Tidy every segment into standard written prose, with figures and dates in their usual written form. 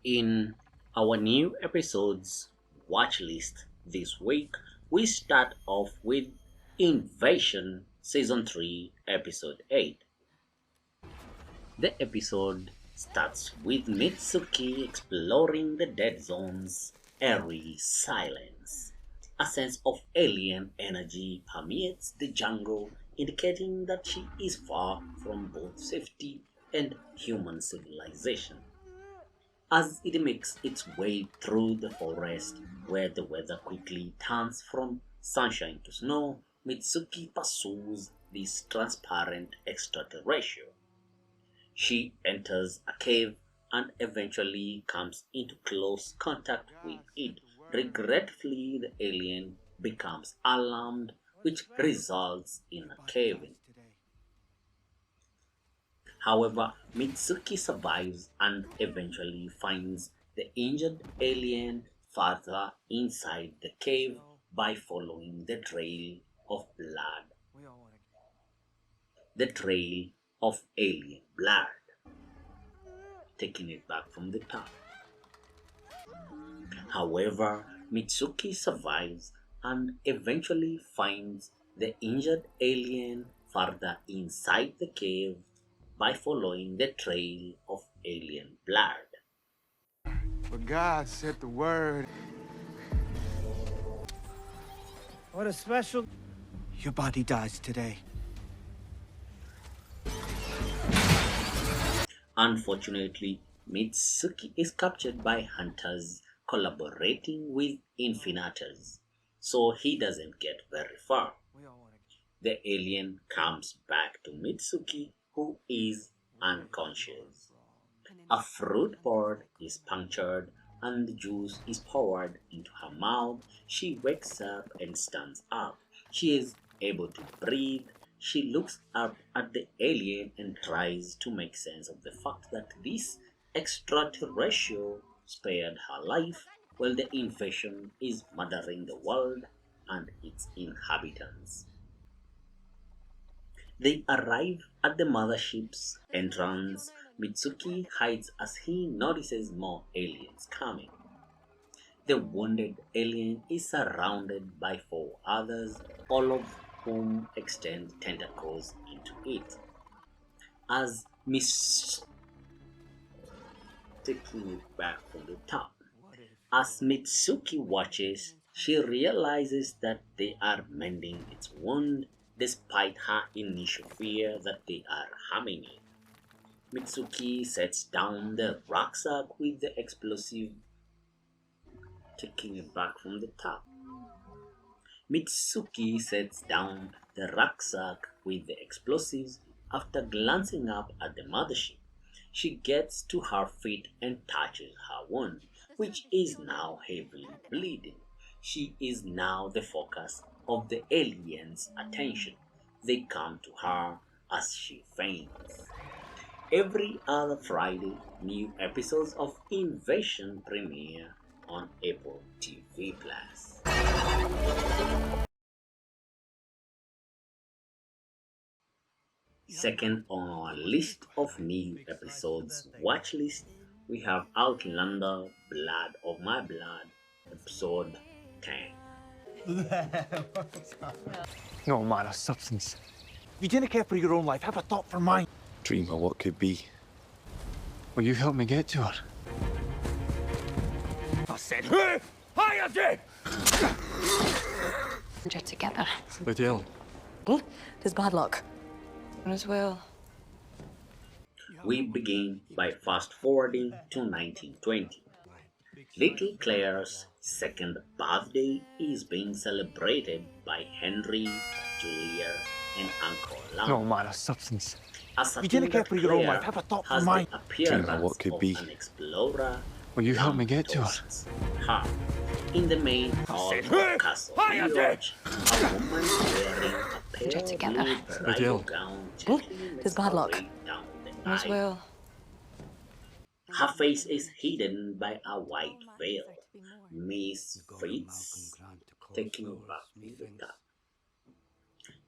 In our new episode's watch list this week, we start off with Invasion Season 3, Episode 8. The episode starts with Mitsuki exploring the dead zone's eerie silence. A sense of alien energy permeates the jungle, indicating that she is far from both safety and human civilization. As it makes its way through the forest, where the weather quickly turns from sunshine to snow, Mitsuki pursues this transparent extraterrestrial. She enters a cave and eventually comes into close contact with it. Regretfully, the alien becomes alarmed, which results in a cave-in. However, Mitsuki survives and eventually finds the injured alien farther inside the cave by following the trail of blood, the trail of alien blood, taking it back from the top. However, Mitsuki survives and eventually finds the injured alien farther inside the cave by following the trail of alien blood. But God said the word. What a special... Your body dies today. Unfortunately, Mitsuki is captured by hunters collaborating with Infinitors, so he doesn't get very far. The alien comes back to Mitsuki, who is unconscious. A fruit pod is punctured and the juice is poured into her mouth. She wakes up and stands up. She is able to breathe. She looks up at the alien and tries to make sense of the fact that this extraterrestrial spared her life while the invasion is murdering the world and its inhabitants. They arrive at the mothership's entrance. Mitsuki hides as he notices more aliens coming. The wounded alien is surrounded by four others, all of whom extend tentacles into it. As Miss taking it back from the top. As Mitsuki watches, she realizes that they are mending its wound despite her initial fear that they are harming it. Mitsuki sets down the rucksack with the explosive, taking it back from the top. Mitsuki sets down the rucksack with the explosives after glancing up at the mothership. She gets to her feet and touches her wound, which is now heavily bleeding. She is now the focus of the aliens' attention. They come to her as she faints. Every other Friday, new episodes of Invasion premiere on Apple TV Plus. Second on our list of new episodes watch list, we have Outlander Blood of My Blood, episode 10. No man of substance. If you didn't care for your own life, have a thought for mine. Dream of what could be. Will you help me get to her? I said, hey, higher! You're together. Liddell. There's bad luck. As well. We begin by fast forwarding to 1920. Little Claire's second birthday is being celebrated by Henry, Julia, and Uncle Lam. No man of substance. Asserting You didn't care that for your own Claire life, have a thought for has mine. the appearance Dream of what could of be. an explorer. Will you help me Lam get to her? toasts her. In the main hall said, of "Hey, Castle higher Lodge, a woman wearing a pale You're together. blue bridal Liddell. gown gently makes There's bad her luck. way down the As aisle. well. Her face is hidden by a white veil. Miss Fitz taking back from the top.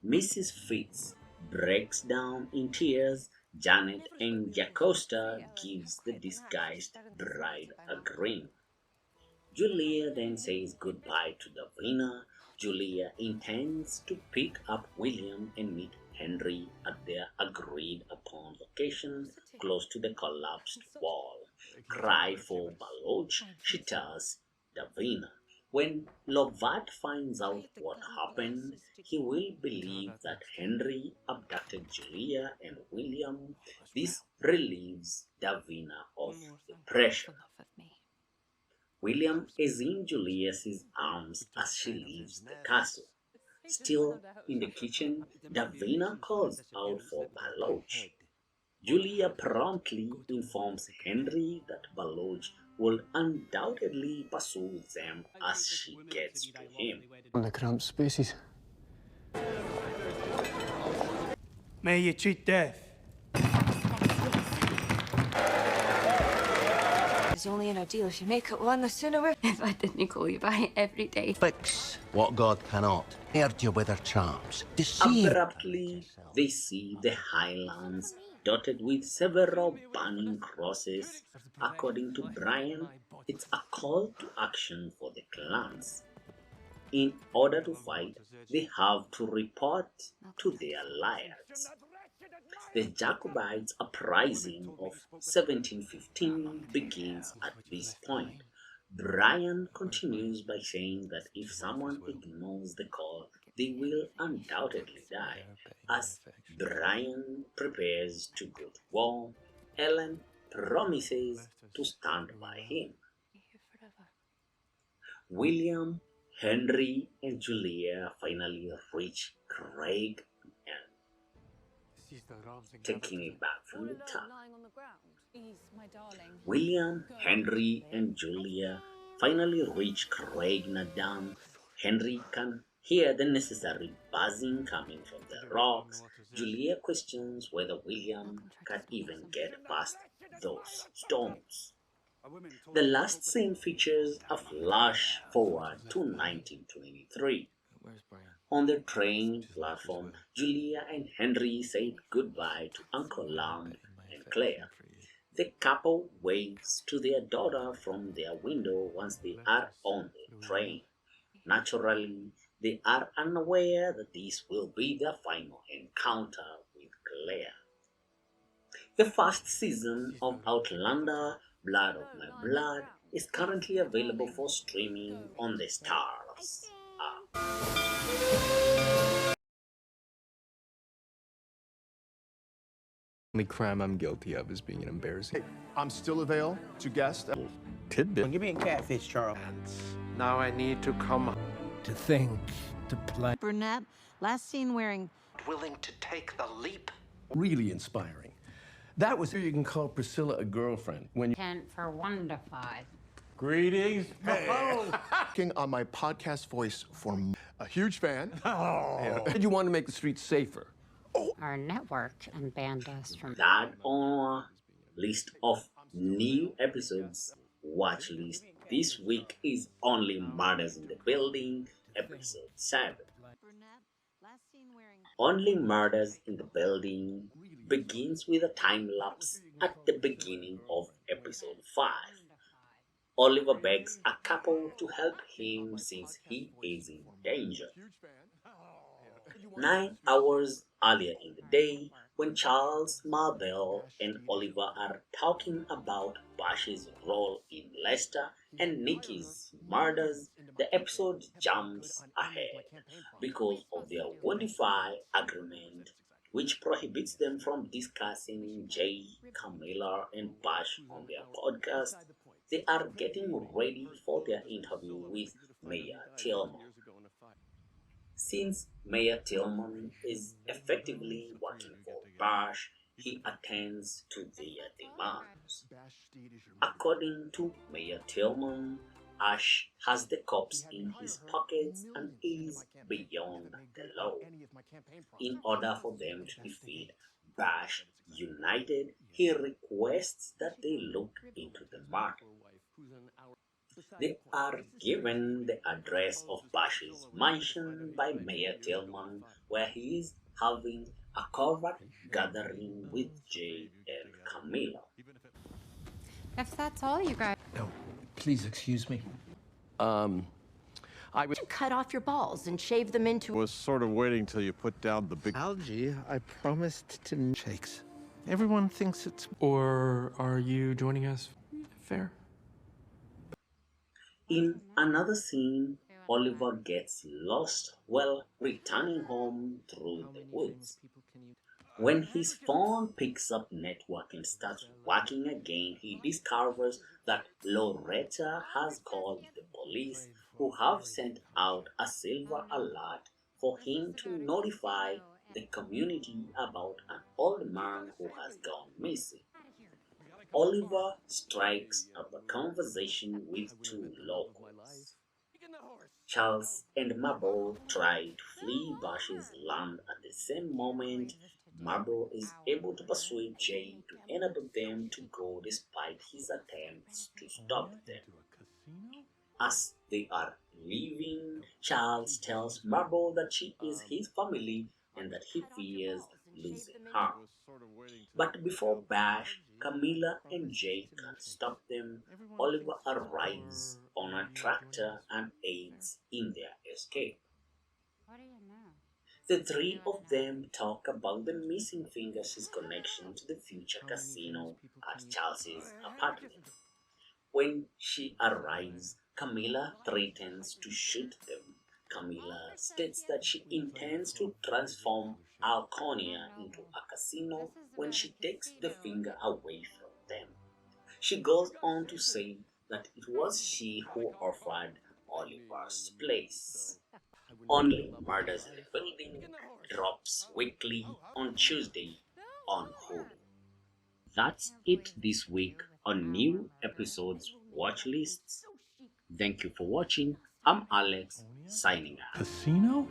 Mrs. Fitz breaks down in tears Janet and Jocasta gives the disguised bride a grin. Julia then says goodbye to Davina. Julia intends to pick up William and meet Henry at their agreed upon location close to the collapsed wall. Cry for Baloch, she tells Davina. When Lovat finds out what happened, he will believe that Henry abducted Julia and William. This relieves Davina of the pressure. William is in Julius's arms as she leaves the castle. Still in the kitchen, Davina calls out for Baloch. Julia promptly informs Henry that Baloch will undoubtedly pursue them as she gets to him. On the cramped spaces. May you cheat death. It's only in a deal. If you make it one, the sooner we're. If I didn't call you by it every day. Fix what God cannot. Herd you with her charms. Deceive. Abruptly, they see the highlands dotted with several burning crosses. According to Brian, it's a call to action for the clans. In order to fight, they have to report to their lairds. The Jacobites' uprising of 1715 begins at this point. Brian continues by saying that if someone ignores the call, they will undoubtedly die. As Brian prepares to go to war, Ellen promises to stand by him. William, Henry, and Julia finally reach Craig and taking it back from the top. William, Henry, and Julia finally reach Craignadown. Henry can hear the necessary buzzing coming from the rocks. Julia questions whether William can even get past those stones. The last scene features a flash forward to 1923. On the train platform, Julia and Henry say goodbye to Uncle Lamb and Claire. The couple waves to their daughter from their window once they are on the train. Naturally, they are unaware that this will be their final encounter with Claire. The first season of Outlander, Blood of My Blood, is currently available for streaming on the Stars app. The only crime I'm guilty of is being an embarrassing I'm still available to guest. tidbit. You're being catfish, Charles. Now I need to come. To think, to play. Brunette, last seen wearing. Willing to take the leap. Really inspiring. That was who you can call Priscilla a girlfriend when you. 10 for 1 to 5. Greetings. Working on my podcast voice for a huge fan. Did you want to make the streets safer? Our network and banned us from. That on our list of new episodes watch list this week is Only Murders in the Building, episode 7. Brunette, last seen wearing. Only Murders in the Building begins with a time lapse at the beginning of episode 5. Oliver begs a couple to help him since he is in danger. 9 hours earlier in the day, when Charles, Marbell, and Oliver are talking about Bash's role in Lester and Nikki's murders, the episode jumps ahead because of their Wondify agreement, which prohibits them from discussing Jay, Camilla, and Bash on their podcast. They are getting ready for their interview with Mayor Tillman. Since Mayor Tillman is effectively working for Bash, he attends to their demands. According to Mayor Tillman, Ash has the cops in his pockets and is beyond the law. In order for them to defeat Bash United, he requests that they look into the matter. They are given the address of Bash's mansion by Mayor Tillman, where he is having A covert gathering with Jay and Camila. If that's all you guys. No, please excuse me. I was You cut off your balls and shave them into. Was sort of waiting till you put down the big Algie, I promised to shakes. Everyone thinks it's. Or are you joining us? Fair. In another scene, Oliver gets lost while returning home through the woods. When his phone picks up network and starts working again, he discovers that Loretta has called the police, who have sent out a silver alert for him to notify the community about an old man who has gone missing. Oliver strikes up a conversation with two locals. Charles and Marble try to flee Bash's land at the same moment. Marble is able to persuade Jay to enable them to go despite his attempts to stop them. As they are leaving, Charles tells Marble that she is his family and that he fears losing her. But before Bash, Camilla and Jay can stop them, Oliver arrives on a tractor and aids in their escape. What do you know? The three of them talk about the missing finger's connection to the future casino at Charles's apartment. When she arrives, Camilla threatens to shoot them. Camilla states that she intends to transform Alconia into a casino when she takes the finger away from them. She goes on to say that it was she who offered Oliver's place. Only Murders in the Building drops weekly on Tuesday on Hulu. That's it this week on new episodes watch lists. Thank you for watching. I'm Alex, signing out. Casino?